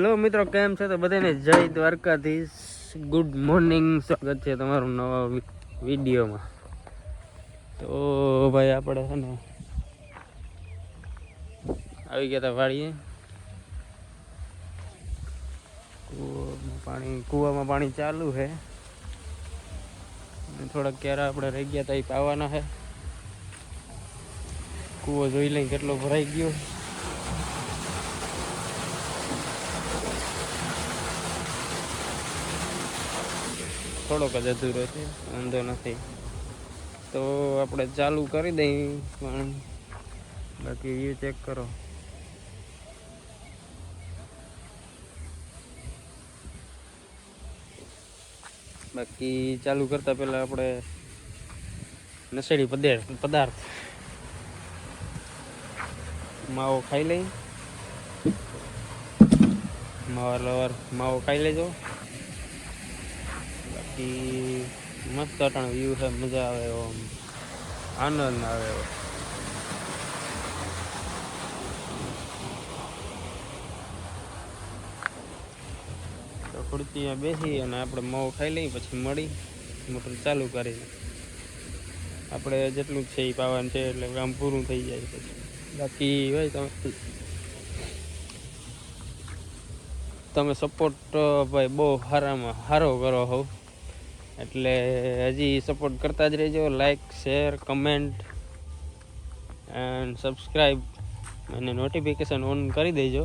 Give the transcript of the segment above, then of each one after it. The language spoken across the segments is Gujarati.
હેલો મિત્રો, કેમ છો? તો બધાને જય દ્વારકાધીશ, ગુડ મોર્નિંગ. સ્વાગત છે તમારું નવા વિડીયોમાં. તો ભાઈ આપણે છે ને આવી ગયા હતા વાડીએ. કૂવામાં પાણી ચાલુ છે. થોડાક ક્યારે આપણે રહી ગયા હતા એ પાવાના છે. કૂવો જોઈ લઈ કેટલો ભરાઈ ગયો. થોડોક જ અધૂરો છે, વાંધો નથી. તો આપણે ચાલુ કરી દઈ પાણી. બાકી વ્યૂ ચેક કરો. બાકી ચાલુ કરતા પહેલા આપણે નશેડી પદાર્થ માવો ખાઈ લઈ. માવો ખાઈ લેજો. બાકી મસ્ત અટાણ વ્યૂ છે, મજા આવે એવો, આનંદ આવે એવો. તો ખુરશીમાં બેસી અને આપણે માવો ખાઈ લઈએ, પછી મળી મોટર ચાલુ કરી. આપણે જેટલું છે એ પાવાનું છે એટલે કામ પૂરું થઈ જાય. પછી બાકી ભાઈ તમે સપોર્ટ ભાઈ બહુ સારો કરો હો, એટલે હજી સપોર્ટ કરતા જ રહેજો. Like, share, comment and subscribe અને નોટિફિકેશન ઓન કરી દેજો,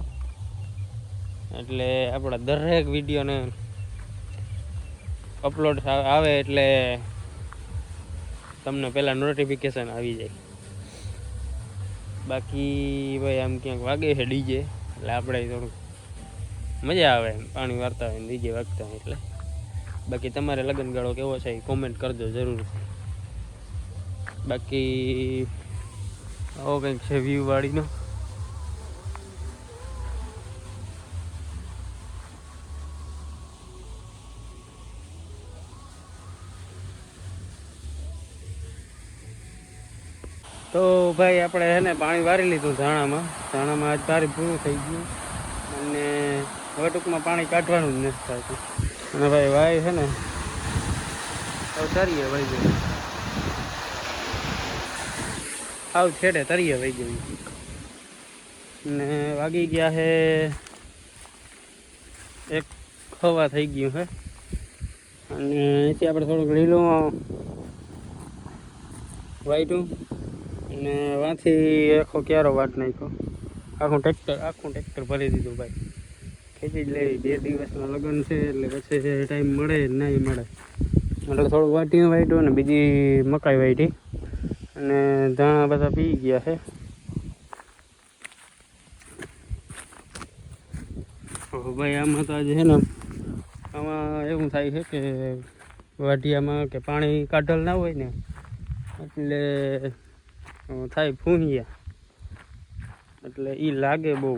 એટલે આપણા દરેક વિડીયોને અપલોડ આવે એટલે તમને પહેલાં નોટિફિકેશન આવી જાય. બાકી ભાઈ આમ ક્યાંક વાગે છે ડીજે, એટલે આપણે થોડુંક મજા આવે પાણી વારતા હોય ને ડીજે વાગતા હોય એટલે. બાકી તમારે લગ્નગાળો કેવો છે એ કોમેન્ટ કરજો જરૂર. બાકી આવો કંઈક છે વ્યૂ વાળીનો. તો ભાઈ આપણે છે ને પાણી વારી લીધું ધાણામાં આજ પારી પૂરું થઈ ગયું, અને હવે ટૂંકમાં પાણી કાઢવાનું જ નથી થતું. અને ભાઈ વાય છે ને તરીએ વહી ગયું, આવ છેડે તરીએ વહી ગયું. ને વાગી ગયા છે 1 થઈ ગયું છે. અને અહીંથી આપણે થોડુંક લીલું વાઈટું અને વાંથી આખો ક્યારો વાટ નાખ્યો. આખું ટ્રેક્ટર ભરી દીધું ભાઈ. ખેંચી જ લેવી, 2 દિવસના લગ્ન છે એટલે પછી ટાઈમ મળે નહીં મળે. એટલે થોડુંક વાટ્યું અને બીજી મકાઈ વાટી, અને ધાણા બધા પી ગયા છે. ભાઈ આમાં તો આજે છે ને આમાં એવું થાય છે કે વાઢિયામાં કે પાણી કાઢલ ના હોય ને એટલે થાય ફૂંહિયા, એટલે એ લાગે બહુ.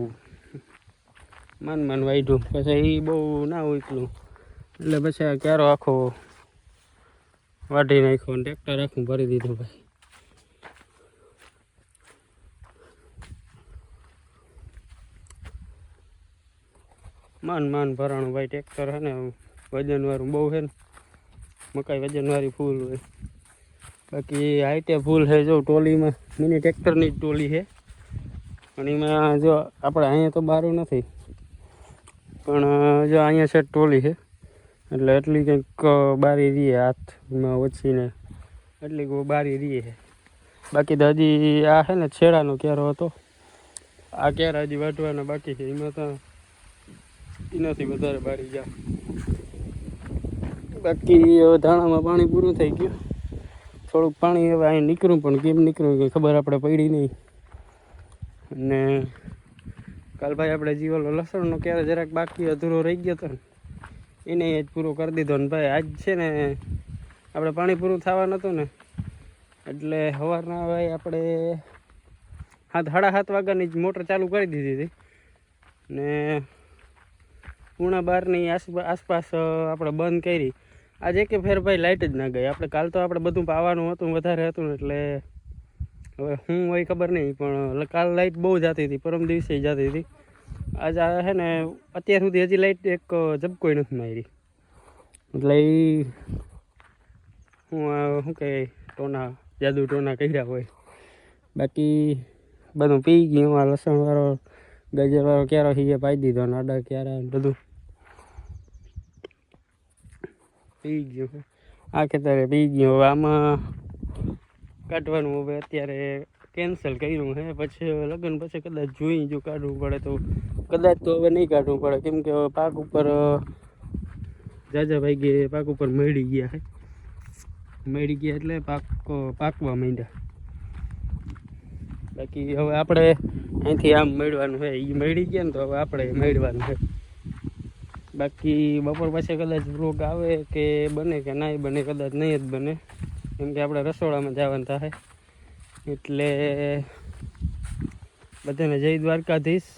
માન વાઢ્યું પછી એ બહુ ના હોય એટલું, એટલે પછી આ ક્યારો આખો વાઢી નાખ્યો અને ટ્રેક્ટર આખું ભરી દીધું ભાઈ. માન ભરાણું ભાઈ ટ્રેક્ટર છે ને, વજનવાળું બહુ છે ને, મકાઈ વજનવાળી ફૂલ હોય. બાકી હાઈટે ફૂલ છે, જો ટોલીમાં મિની ટ્રેક્ટરની ટોલી છે. પણ એમાં જો આપણે અહીંયા તો બારું નથી, પણ જો અહીંયા છે ટોલી છે, એટલે એટલી કંઈક બારી રહીએ હાથમાં ઓછીને એટલી બારી રહીએ છે. બાકી તો હજી આ છે ને છેડાનો ક્યારો હતો, આ ક્યારા હજી વાટવાના બાકી છે. એમાં તો એનાથી વધારે બારી ગયા. બાકી હવે ધાણામાં પાણી પૂરું થઈ ગયું. થોડુંક પાણી હવે અહીં નીકળ્યું, પણ કેમ નીકળ્યું કંઈ ખબર આપણે પડી નહીં. અને કાલ ભાઈ આપણે જીવલો લસણનો ક્યારે જરાક બાકી અધૂરો રહી ગયો હતો ને, એને જ પૂરો કરી દીધો. ને ભાઈ આજ છે ને આપણે પાણી પૂરું થવાનું હતું ને, એટલે સવારના ભાઈ આપણે 7:30 વાગ્યાની જ મોટર ચાલુ કરી દીધી હતી, ને 12:30 આસપાસ આપણે બંધ કરી. આજે કે ફેર ભાઈ લાઇટ જ ના ગઈ. આપણે કાલ તો આપણે બધું પાવાનું હતું, વધારે હતું ને, એટલે હવે હું હોય ખબર નહીં, પણ કાલ લાઇટ બહુ જતી હતી, પરમ દિવસે જતી હતી. આજે આ છે ને અત્યાર સુધી હજી લાઈટ એક ઝબકોઈ નથી મારી, એટલે એ શું કહે ટોના જાદુ ટોના કર્યા હોય. બાકી બધું પી ગયું. આ લસણવાળો ગાજરવાળો ક્યારો હીએ પાઈ દીધો ને આડા ક્યારા બધું પી ગયું. આ ખેતરે પી ગયું. હવે આમાં કાઢવાનું હવે અત્યારે કેન્સલ કર્યું હે. પછી લગ્ન પછી કદાચ જોઈ જો કાઢવું પડે તો કદાચ તો હવે નહીં કાઢવું પડે, કેમ કે પાક ઉપર જાજા ભાઈ પાક ઉપર મળી ગયા છે. મળી ગયા એટલે પાકવા માંડ્યા. બાકી હવે આપણે અહીંથી આમ મેળવાનું છે, એ મળી ગયા ને તો હવે આપણે મેળવાનું છે. બાકી બપોર પછી કદાચ વ્લોગ આવે કે બને કે ના બને, કદાચ નહીં જ બને, કેમ કે આપણે રસોડામાં જવાનું થાય. એટલે બધાને જય દ્વારકાધીશ.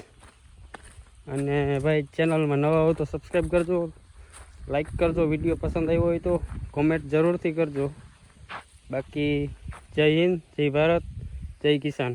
અને ભાઈ ચેનલમાં નવા હો તો સબસ્ક્રાઈબ કરજો, લાઈક કરજો, વિડીયો પસંદ આવ્યો હોય તો કોમેન્ટ જરૂરથી કરજો. બાકી જય હિન્દ, જય ભારત, જય કિસાન.